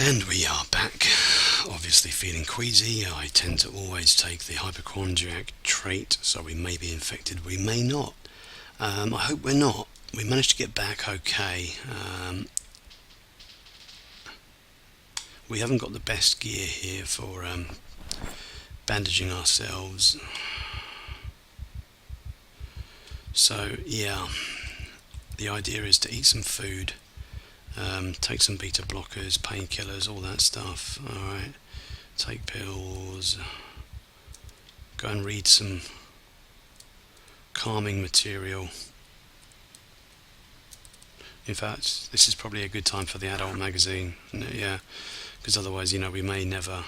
And we are back, obviously feeling queasy. I tend to always take the hypochondriac trait, so we may be infected, we may not. I hope we're not. We managed to get back okay. We haven't got the best gear here for bandaging ourselves. So yeah, the idea is to eat some food. Take some beta blockers, painkillers, all that stuff. Alright, take pills, go and read some calming material. In fact, this is probably a good time for the adult magazine, yeah, because otherwise, we may never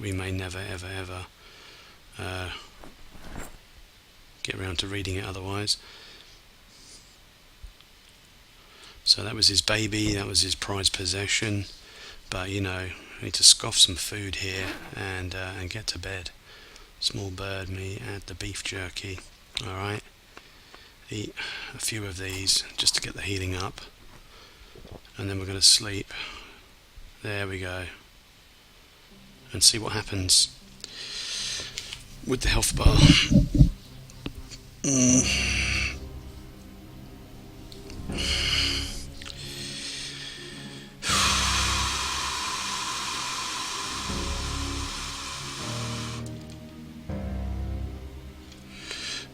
ever get around to reading it otherwise. So that was his baby, that was his prized possession, but we need to scoff some food here and get to bed. Small bird meat, add the beef jerky, alright. Eat a few of these just to get the healing up, and then we're going to sleep. There we go. And see what happens with the health bar.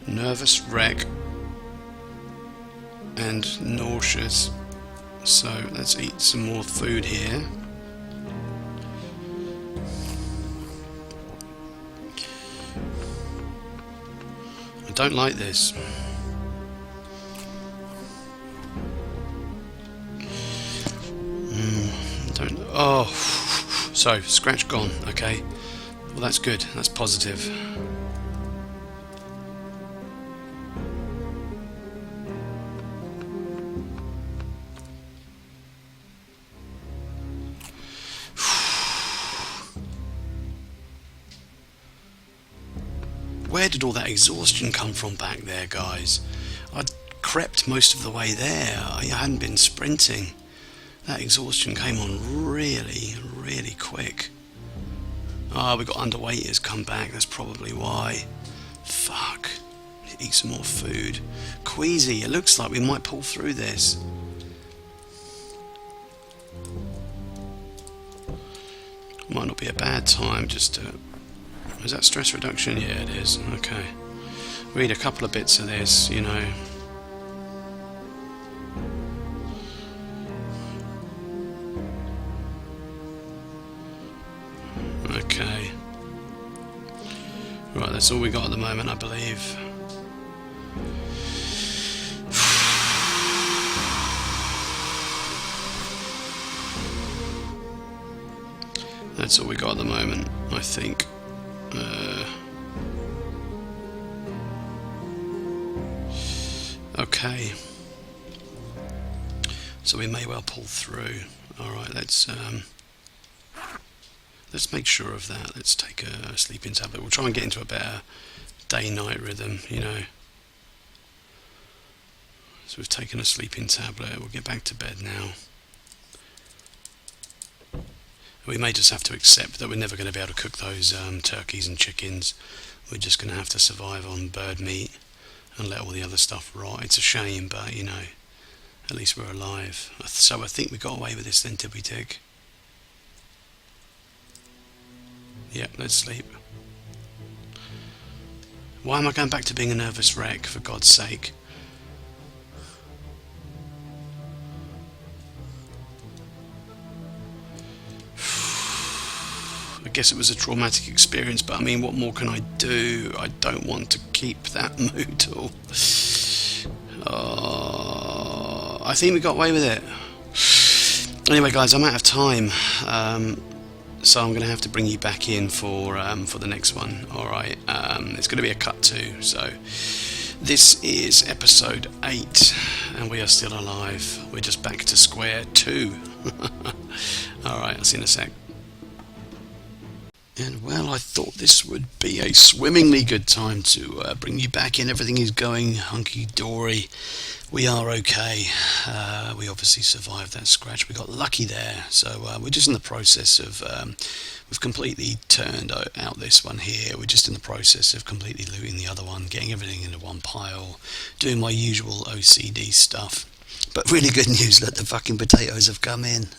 Nervous wreck and nauseous. So let's eat some more food here. I don't like this. Oh, so scratch gone. Okay, well that's good. That's positive. Where did all that exhaustion come from back there, guys? I'd crept most of the way there. I hadn't been sprinting. That exhaustion came on really, really quick. We got underweight, has come back, that's probably why. Fuck. Eat some more food. Queasy, it looks like we might pull through this. Might not be a bad time just to... Is that stress reduction? Yeah, it is. Okay. Read a couple of bits of this, Okay. Right, that's all we got at the moment, I believe. That's all we got at the moment, I think. Okay, so we may well pull through. Alright, let's make sure of that. Let's take a sleeping tablet. We'll try and get into a better day-night rhythm, So we've taken a sleeping tablet. We'll get back to bed now. We may just have to accept that we're never going to be able to cook those turkeys and chickens. We're just going to have to survive on bird meat and let all the other stuff rot. It's a shame, but at least we're alive. So I think we got away with this then, did we, Dick? Yep, let's sleep. Why am I going back to being a nervous wreck, for God's sake? I guess it was a traumatic experience, but I mean, what more can I do? I don't want to keep that moodle. I think we got away with it. Anyway, guys, I'm out of time, so I'm going to have to bring you back in for the next one. All right, it's going to be a cut too. So this is episode 8, and we are still alive. We're just back to square 2. All right, I'll see you in a sec. And well, I thought this would be a swimmingly good time to bring you back in. Everything is going hunky-dory. We are okay. We obviously survived that scratch. We got lucky there. So we're just in the process of, we've completely turned out this one here. We're just in the process of completely looting the other one, getting everything into one pile, doing my usual OCD stuff. But really good news, look, the fucking potatoes have come in.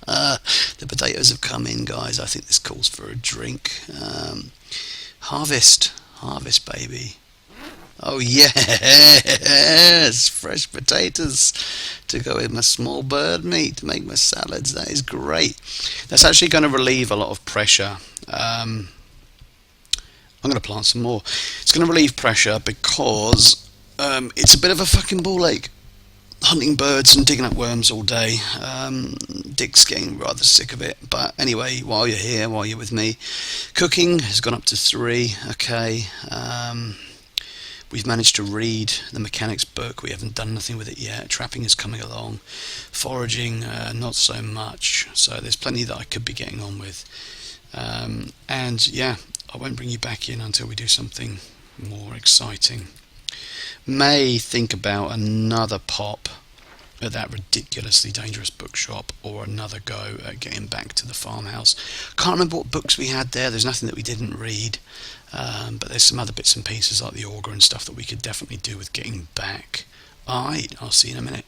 The potatoes have come in, guys. I think this calls for a drink. Harvest, baby. Oh yes, fresh potatoes to go with my small bird meat to make my salads. That is great. That's actually going to relieve a lot of pressure. I'm going to plant some more. It's going to relieve pressure because it's a bit of a fucking ball ache. Hunting birds and digging up worms all day. Dick's getting rather sick of it. But anyway, while you're here, while you're with me, cooking has gone up to 3. Okay. We've managed to read the mechanics book. We haven't done nothing with it yet. Trapping is coming along. Foraging, not so much. So there's plenty that I could be getting on with. And yeah, I won't bring you back in until we do something more exciting. May think about another pop at that ridiculously dangerous bookshop, or another go at getting back to the farmhouse. Can't remember what books we had there. There's nothing that we didn't read, but there's some other bits and pieces like the auger and stuff that we could definitely do with getting back. Alright, I'll see you in a minute.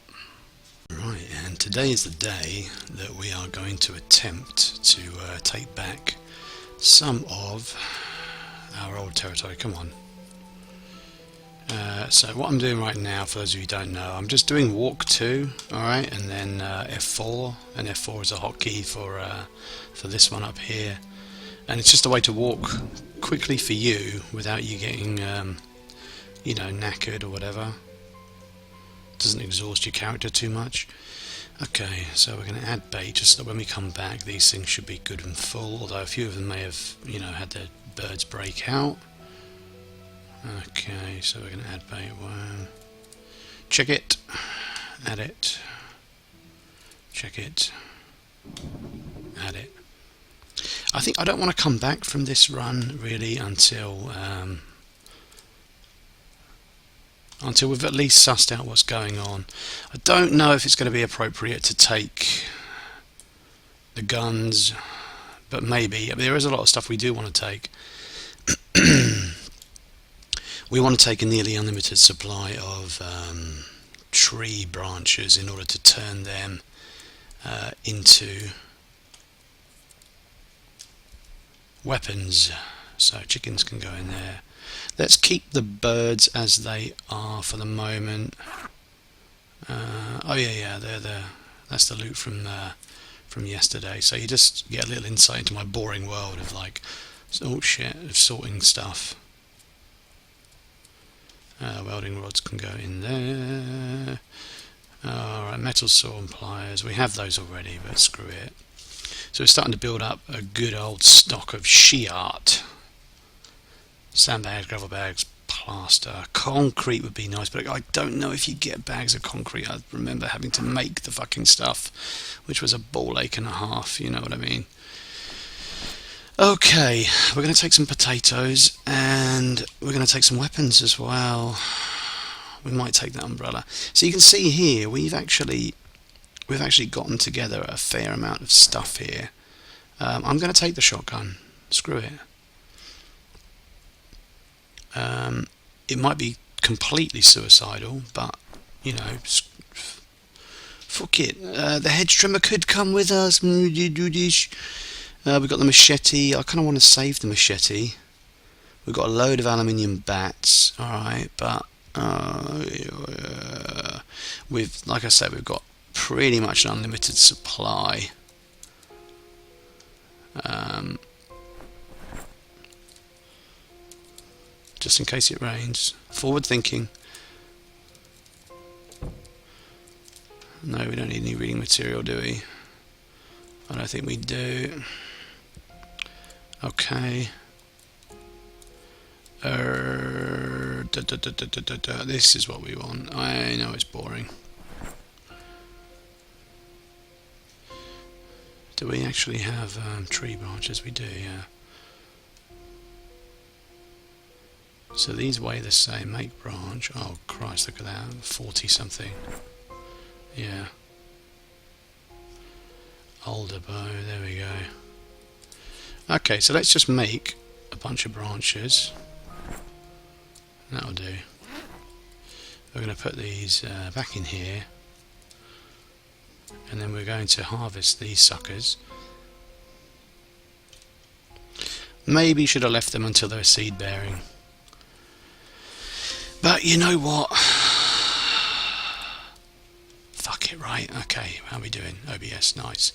Right, and today is the day that we are going to attempt to take back some of our old territory. Come on. So what I'm doing right now, for those of you who don't know, I'm just doing walk 2, alright, and then F4, and F4 is a hotkey for this one up here, and it's just a way to walk quickly for you without you getting you know, knackered or whatever. Doesn't exhaust your character too much. Okay, so we're going to add bait just so that when we come back these things should be good and full, although a few of them may have, you know, had their birds break out. Okay, so we're going to add bait 1. Check it. Add it. Check it. Add it. I think I don't want to come back from this run really until we've at least sussed out what's going on. I don't know if it's going to be appropriate to take the guns, but maybe. I mean, there is a lot of stuff we do want to take. We want to take a nearly unlimited supply of tree branches in order to turn them into weapons. So chickens can go in there. Let's keep the birds as they are for the moment. Oh yeah, that's the loot from yesterday. So you just get a little insight into my boring world of like, oh shit, of sorting stuff. Welding rods can go in there. Alright, metal saw and pliers. We have those already, but screw it. So we're starting to build up a good old stock of she-art. Sandbags, gravel bags, plaster. Concrete would be nice, but I don't know if you get bags of concrete. I remember having to make the fucking stuff, which was a ball ache and a half, you know what I mean. Okay, we're going to take some potatoes and we're going to take some weapons as well. We might take that umbrella. So you can see here we've actually gotten together a fair amount of stuff here. I'm going to take the shotgun. Screw it. It might be completely suicidal, but you know, fuck it. The hedge trimmer could come with us. We've got the machete. I kind of want to save the machete. We've got a load of aluminium bats. Alright, but like I said, we've got pretty much an unlimited supply. Just in case it rains. Forward thinking. No, we don't need any reading material, do we? I don't think we do. Okay. This is what we want. I know it's boring. Do we actually have tree branches? We do, yeah. So these weigh the same. Make branch. Oh Christ, look at that. 40 something. Yeah. Older bow, there we go. Okay, so let's just make a bunch of branches. That'll do. We're going to put these back in here. And then we're going to harvest these suckers. Maybe should have left them until they're seed bearing. But you know what? Fuck it, right? Okay, how are we doing? OBS, nice.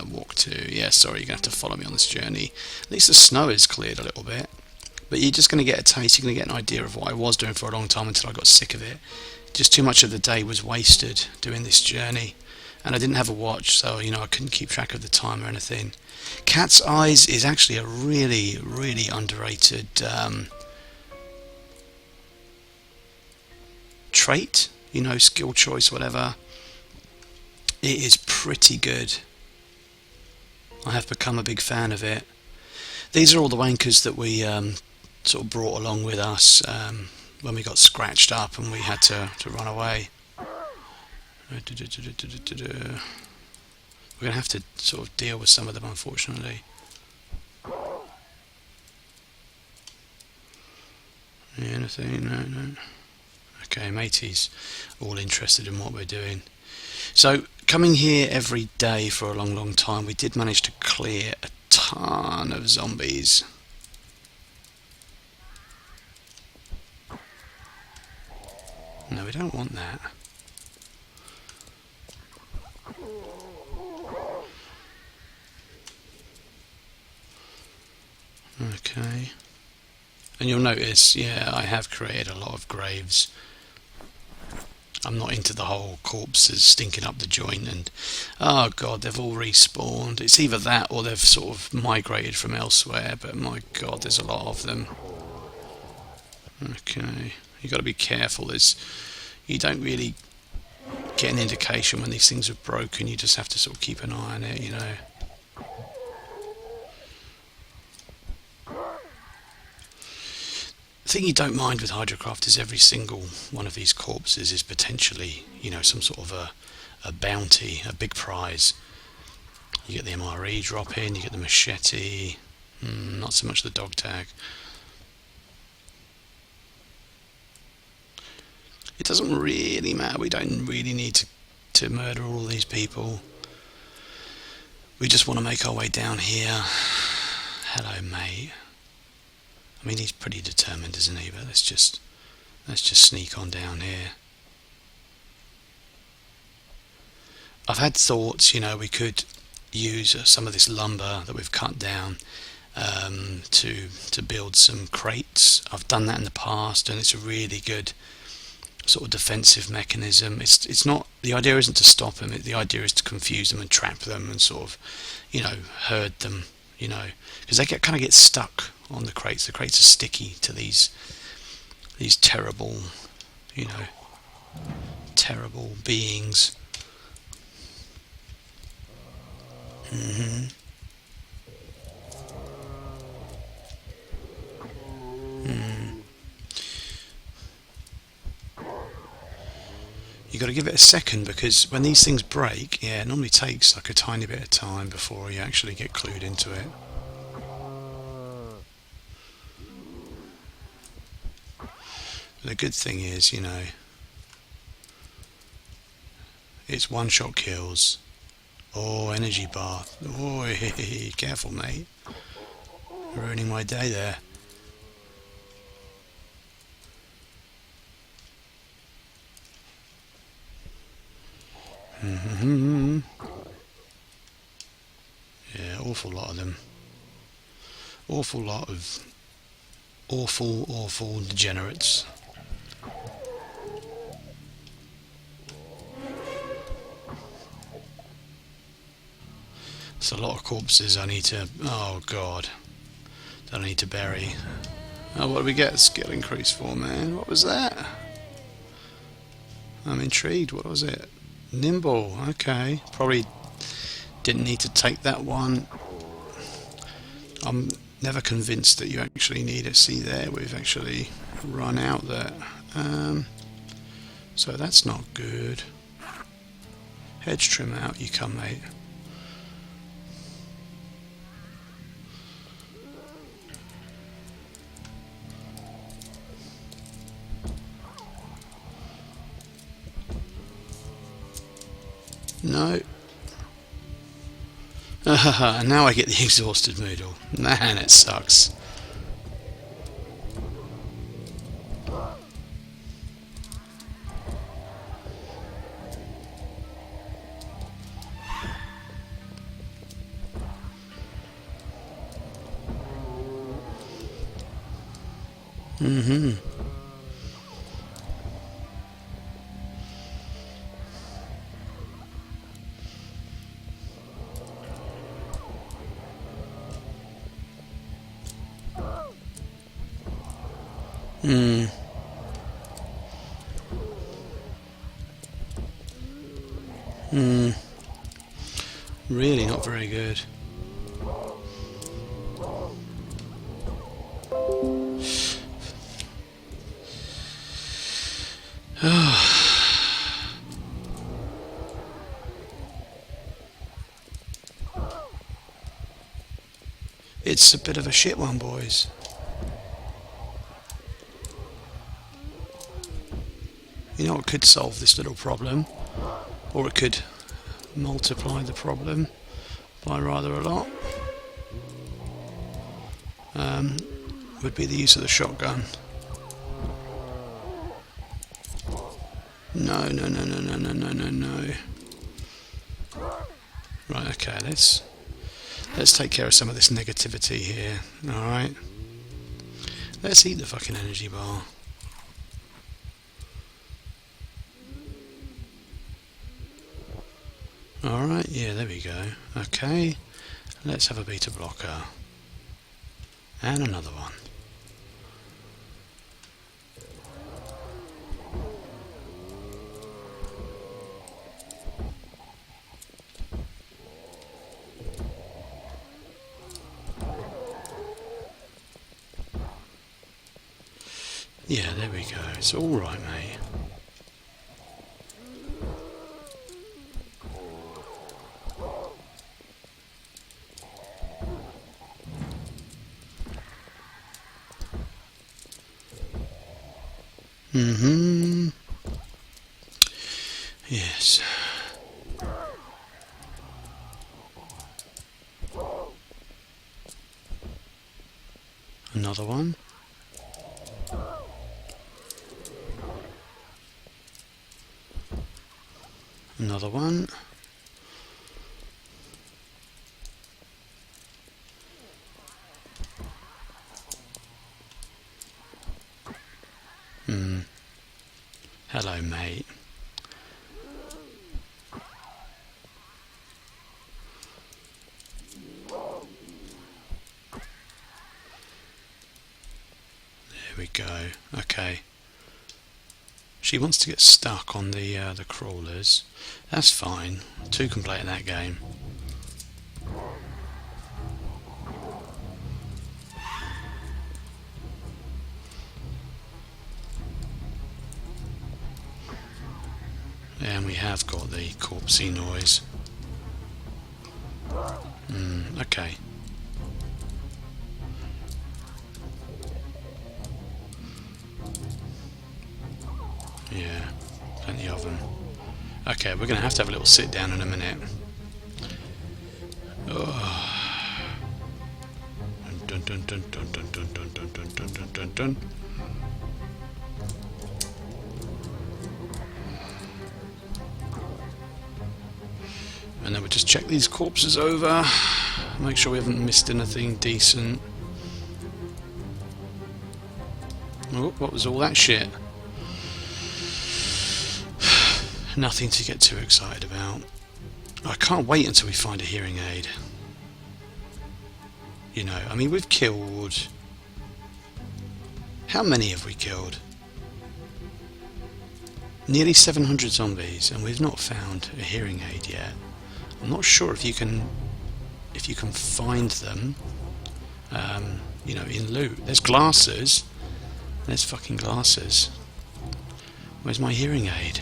Walk to... Yeah, sorry, you're going to have to follow me on this journey. At least the snow is cleared a little bit. But you're just going to get a taste, you're going to get an idea of what I was doing for a long time until I got sick of it. Just too much of the day was wasted doing this journey. And I didn't have a watch, so you know I couldn't keep track of the time or anything. Cat's eyes is actually a really, really underrated trait, you know, skill choice, whatever. It is pretty good. I have become a big fan of it. These are all the wankers that we sort of brought along with us when we got scratched up and we had to run away. We're going to have to sort of deal with some of them, unfortunately. Anything? No. Okay, matey's all interested in what we're doing. So, coming here every day for a long, long time, we did manage to clear a ton of zombies. No, we don't want that. Okay. And you'll notice, yeah, I have created a lot of graves. I'm not into the whole corpses stinking up the joint and, oh god, they've all respawned. It's either that or they've sort of migrated from elsewhere, but my god, there's a lot of them. Okay, you've got to be careful. You don't really get an indication when these things are broken, you just have to sort of keep an eye on it, you know. The thing you don't mind with Hydrocraft is every single one of these corpses is potentially, you know, some sort of a bounty, a big prize. You get the MRE drop in, you get the machete, not so much the dog tag. It doesn't really matter, we don't really need to murder all these people. We just want to make our way down here. Hello, mate. I mean, he's pretty determined, isn't he? But let's just sneak on down here. I've had thoughts, you know, we could use some of this lumber that we've cut down to build some crates. I've done that in the past, and it's a really good sort of defensive mechanism. It's not, the idea isn't to stop them. The idea is to confuse them and trap them and sort of, you know, herd them. You know, because they kind of get stuck on the crates. The crates are sticky to these terrible, you know, terrible beings. You got to give it a second, because when these things break, yeah, it normally takes like a tiny bit of time before you actually get clued into it. The good thing is, you know, it's one-shot kills. Oh, energy bar. Oh, careful, mate. Ruining my day there. Yeah, awful lot of them. Awful lot of awful degenerates. It's a lot of corpses I need to... Oh god. That I need to bury. Oh, what do we get a skill increase for, man? What was that? I'm intrigued. What was it? Nimble. Okay. Probably didn't need to take that one. I'm Never convinced that you actually need it. See there, we've actually run out there. So that's not good. Hedge trim out, you come, mate. No. And now I get the exhausted noodle. Man, it sucks. Mm-hmm. Hmm. Hmm. Really not very good. It's a bit of a shit one, boys. You know what could solve this little problem, or it could multiply the problem by rather a lot, would be the use of the shotgun. No, no, no, no, no, no, no, no, no. Right, okay, let's take care of some of this negativity here. Alright. Let's eat the fucking energy bar. Alright, yeah, there we go. Okay, let's have a beta blocker. And another one. Yeah, there we go. It's alright, mate. Mm-hmm. Yes. Another one. Another one. Hello, mate. There we go. Okay. She wants to get stuck on the crawlers. That's fine. 2 can play in that game. And we have got the corpsey noise. Okay. Yeah, plenty of them. Okay, we're going to have a little sit down in a minute. Oh. Dun dun dun dun dun dun dun dun dun dun dun dun dun. And then we'll just check these corpses over, make sure we haven't missed anything decent. Oh, what was all that shit? Nothing to get too excited about. I can't wait until we find a hearing aid. You know, I mean, we've killed... How many have we killed? Nearly 700 zombies, and we've not found a hearing aid yet. I'm not sure if you can find them you know, in loot. There's glasses. There's fucking glasses. Where's my hearing aid?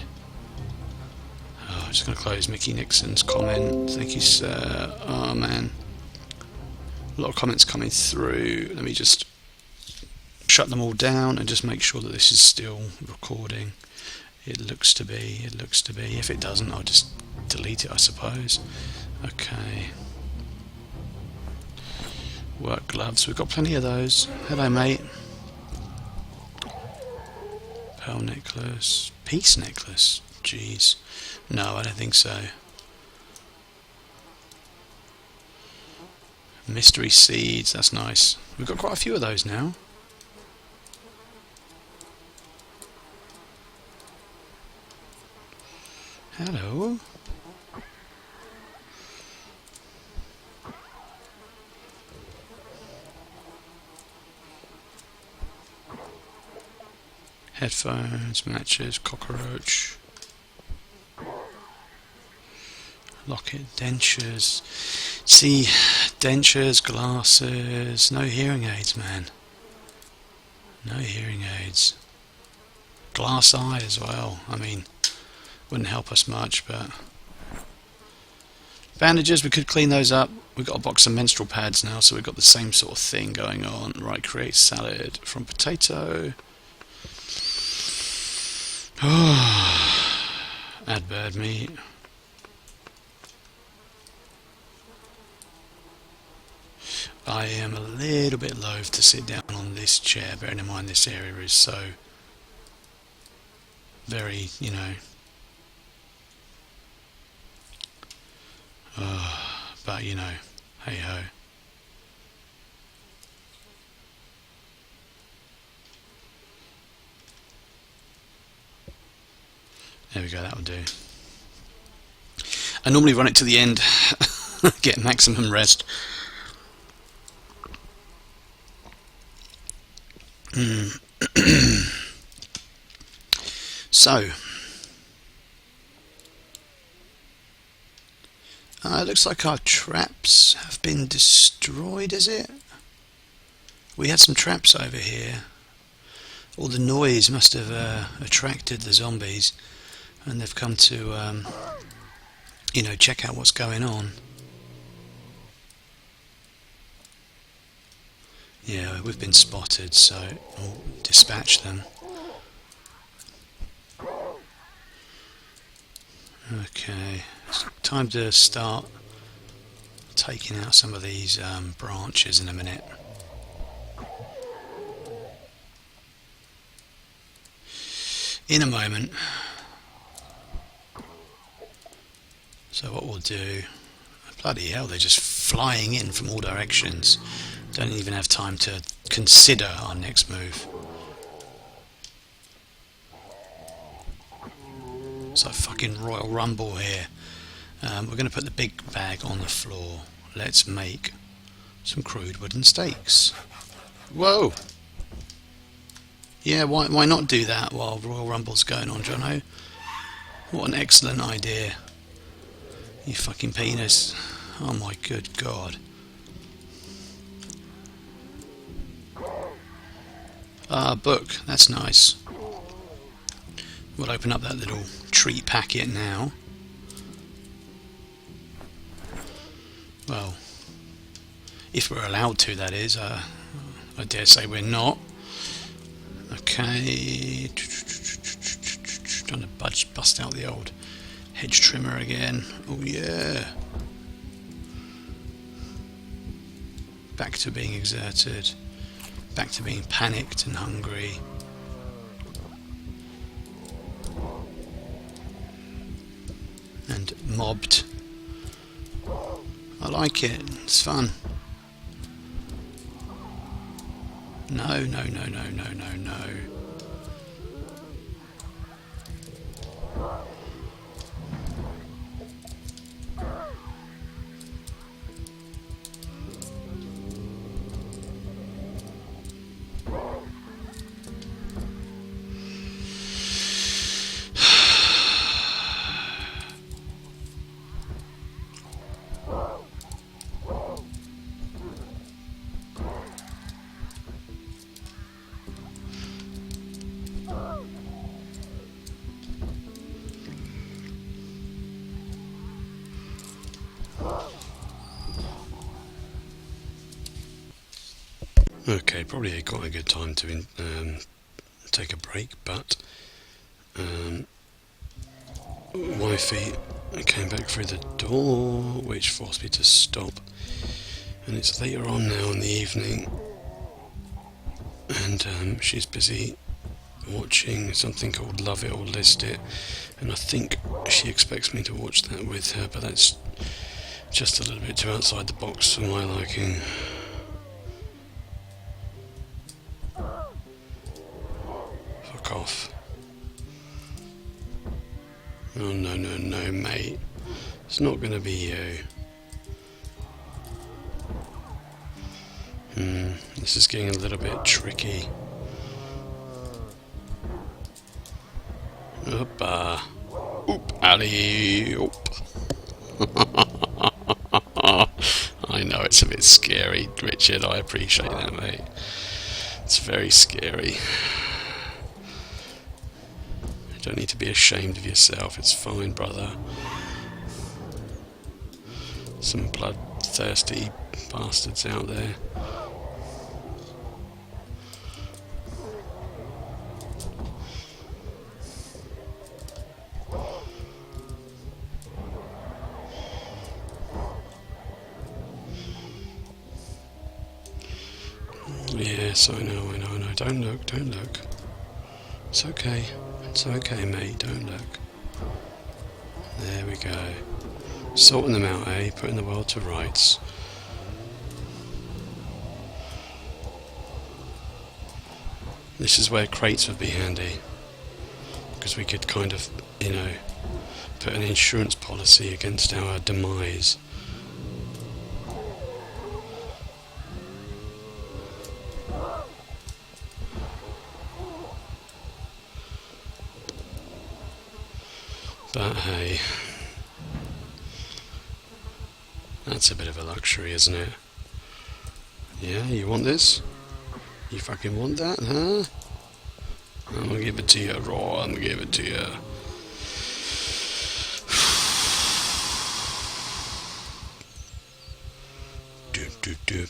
Oh, I'm just going to close Mickey Nixon's comment. Thank you, sir. Oh, man. A lot of comments coming through. Let me just shut them all down and just make sure that this is still recording. It looks to be. It looks to be. If it doesn't, I'll just delete it, I suppose. Okay. Work gloves. We've got plenty of those. Hello, mate. Pearl necklace. Peace necklace. Jeez. No, I don't think so. Mystery seeds. That's nice. We've got quite a few of those now. Hello. Headphones, matches, cockroach, locket, dentures. See, dentures, glasses, no hearing aids, man. No hearing aids. Glass eye as well. I mean, wouldn't help us much, but bandages, we could clean those up. We've got a box of menstrual pads now, so we've got the same sort of thing going on. Right, create salad from potato. Add bird meat. I am a little bit loath to sit down on this chair, bearing in mind this area is so very, you know. But you know, hey ho. There we go, that'll do. I normally run it to the end, get maximum rest. So, it looks like our traps have been destroyed, is it? We had some traps over here. All the noise must have attracted the zombies, and they've come to, you know, check out what's going on. Yeah, we've been spotted, so we'll dispatch them. Okay, it's time to start taking out some of these branches in a minute. In a moment. So what we'll do, bloody hell, they're just flying in from all directions. Don't even have time to consider our next move. It's like fucking Royal Rumble here. We're going to put the big bag on the floor. Let's make some crude wooden stakes. Whoa! Yeah, why not do that while Royal Rumble's going on, Jonno? What an excellent idea. You fucking penis. Oh my good god. Book. That's nice. We'll open up that little treat packet now. Well, if we're allowed to, that is. I dare say we're not. Okay. Trying to bust out the old hedge trimmer again. Oh yeah. Back to being exerted. Back to being panicked and hungry. And mobbed. I like it. It's fun. No, no, no, no, no, no, no. Okay, probably quite a good time to take a break, but wifey came back through the door, which forced me to stop. And it's later on now in the evening, and she's busy watching something called Love It or List It, and I think she expects me to watch that with her, but that's just a little bit too outside the box for my liking. Fuck off. Oh no, no, no, mate. It's not going to be you. This is getting a little bit tricky. Opa. Oop, alley, oop. I know it's a bit scary, Richard. I appreciate that, mate. It's very scary. You don't need to be ashamed of yourself. It's fine, brother. Some bloodthirsty bastards out there. Yes, I know. Don't look. It's okay, mate, don't look. There we go. Sorting them out, eh? Putting the world to rights. This is where crates would be handy, because we could kind of, put an insurance policy against our demise. But hey, that's a bit of a luxury, isn't it? Yeah, you want this? You fucking want that, huh? I'm gonna give it to you raw, I'm gonna give it to you.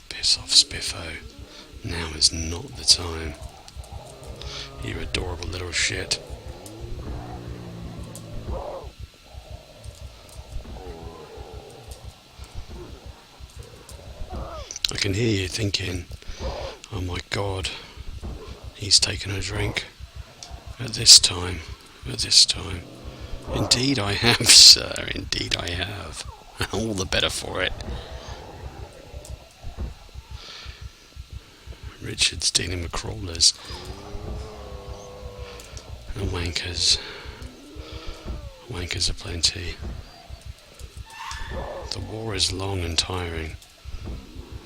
Piss off, Spiffo. Now is not the time. You adorable little shit. I can hear you thinking, oh my god, he's taken a drink. At this time. Indeed I have, sir, indeed I have. All the better for it. Richard's dealing with crawlers and wankers. Wankers aplenty. The war is long and tiring,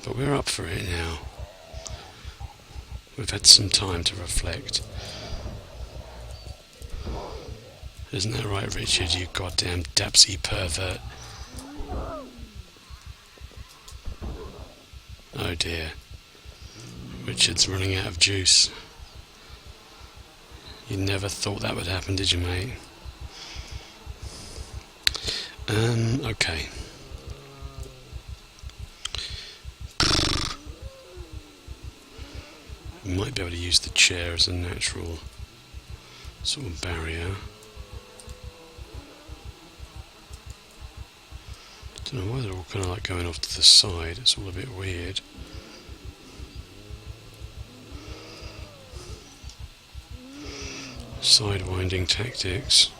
but we're up for it now. We've had some time to reflect. Isn't that right, Richard, you goddamn dapsy pervert? Oh dear. Richard's running out of juice. You never thought that would happen, did you, mate? Okay. We might be able to use the chair as a natural sort of barrier. Don't know why they're all kind of like going off to the side. It's all a bit weird. Sidewinding tactics.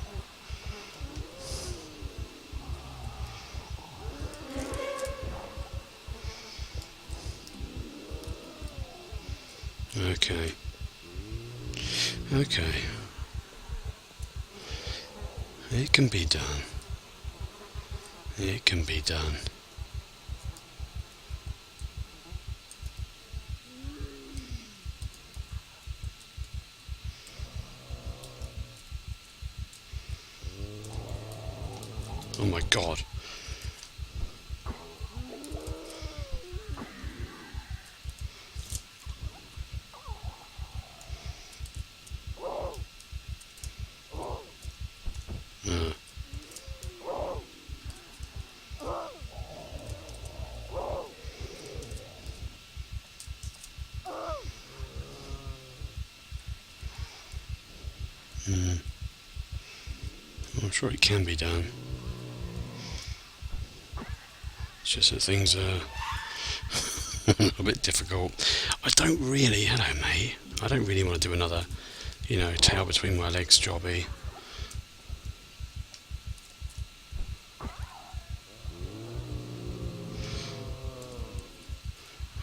Okay. It can be done. It can be done. Oh my god. sure it can be done. It's just that things are a bit difficult. I don't really, hello mate, I don't really want to do another, tail between my legs jobby.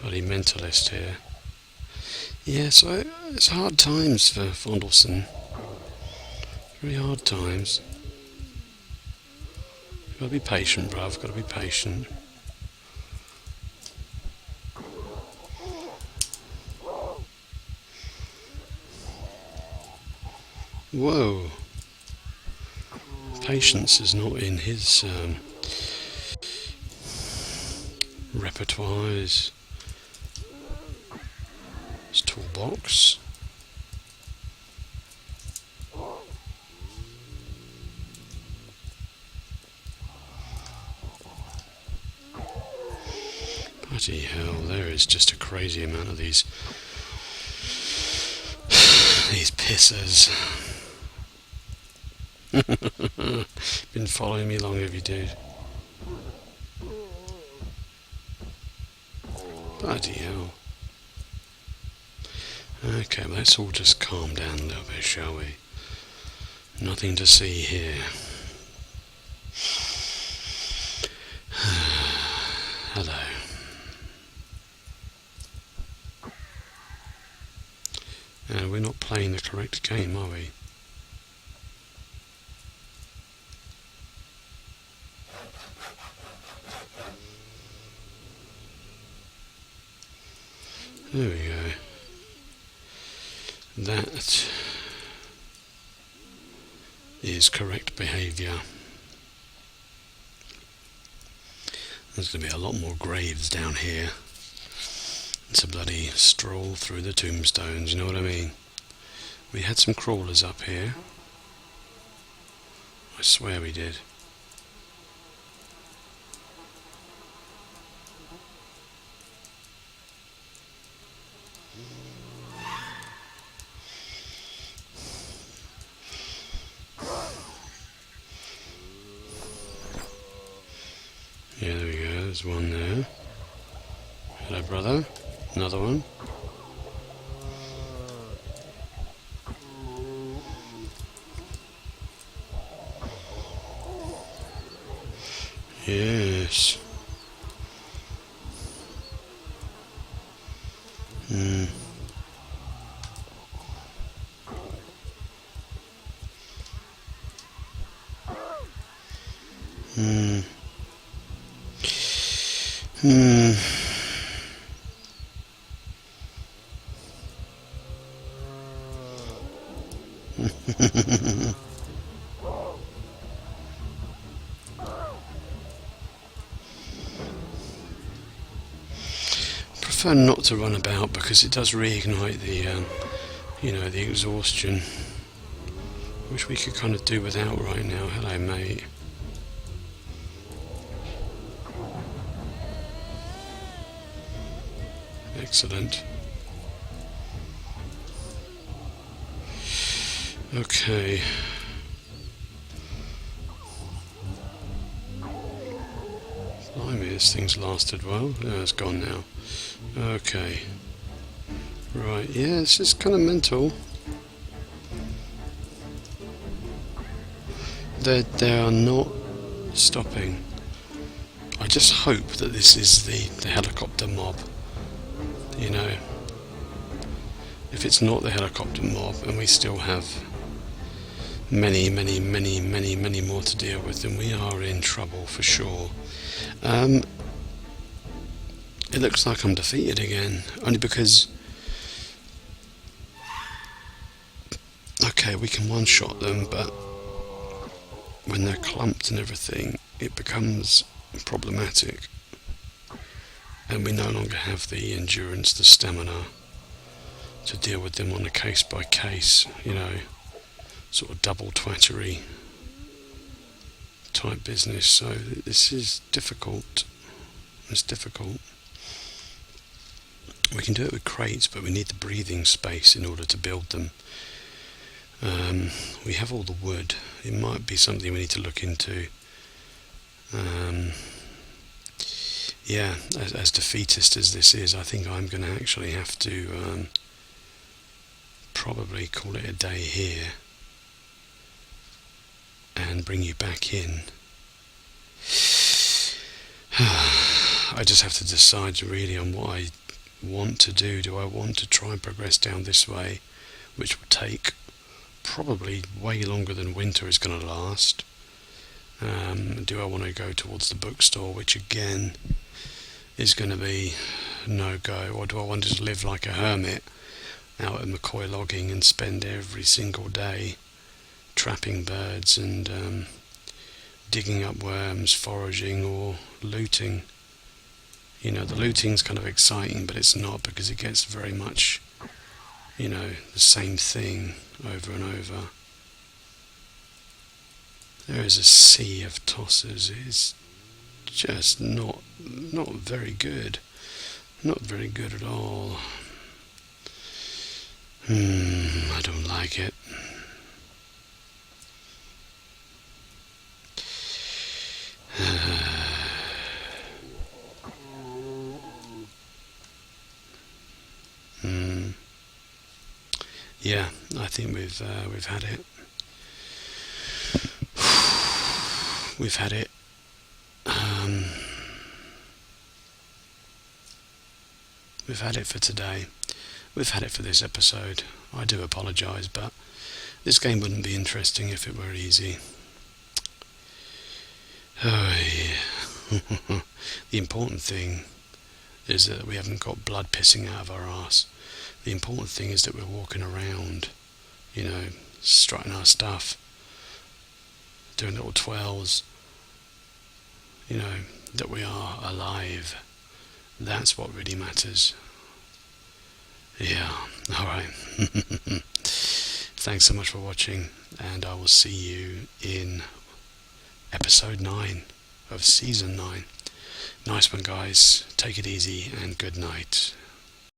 Bloody mentalist here. Yeah, so it's hard times for Fondleson. Really hard times. Gotta be patient, bruv, gotta be patient. Whoa. Patience is not in his repertoire, his toolbox. Bloody hell, there is just a crazy amount of these pissers. Been following me long, have you, dude? Bloody hell. Okay, well, let's all just calm down a little bit, shall we? Nothing to see here. Hello. We're not playing the correct game, are we? There we go. That is correct behaviour. There's going to be a lot more graves down here. It's a bloody stroll through the tombstones, you know what I mean? We had some crawlers up here. I swear we did. Yeah, there we go, there's one there. Hello, brother. Another one. Yes. Hmm. Hmm. Hmm. Prefer not to run about because it does reignite the exhaustion, which we could kind of do without right now. Hello, mate. Excellent. Okay. Blimey, this thing's lasted well. Oh, it's gone now. Okay. Right, yeah, it's just kind of mental. They are not stopping. I just hope that this is the helicopter mob. You know, if it's not the helicopter mob and we still have many more to deal with, then we are in trouble for sure. It looks like I'm defeated again, only because, okay, we can one-shot them, but when they're clumped and everything, it becomes problematic. And we no longer have the endurance, the stamina to deal with them on a case-by-case, sort of double twattery type business. So this is difficult. It's difficult. We can do it with crates, but we need the breathing space in order to build them. We have all the wood. It might be something we need to look into. Um, yeah, as defeatist as this is, I think I'm going to actually have to probably call it a day here and bring you back in. I just have to decide really on what I want to do. Do I want to try and progress down this way, which will take probably way longer than winter is going to last? Do I want to go towards the bookstore, which again is going to be no go? Or do I want to just live like a hermit out at McCoy logging and spend every single day trapping birds and digging up worms, foraging or looting? The looting's kind of exciting, but it's not, because it gets very much, the same thing over and over. There is a sea of tossers. It's just not very good. Not very good at all. I don't like it. Yeah, I think we've had it. We've had it. We've had it for today. We've had it for this episode. I do apologise, but this game wouldn't be interesting if it were easy. Oh, yeah. The important thing is that we haven't got blood pissing out of our arse. The important thing is that we're walking around, strutting our stuff, doing little twirls, that we are alive. That's what really matters. Yeah, alright. Thanks so much for watching, and I will see you in episode 9 of season 9. Nice one, guys. Take it easy and good night.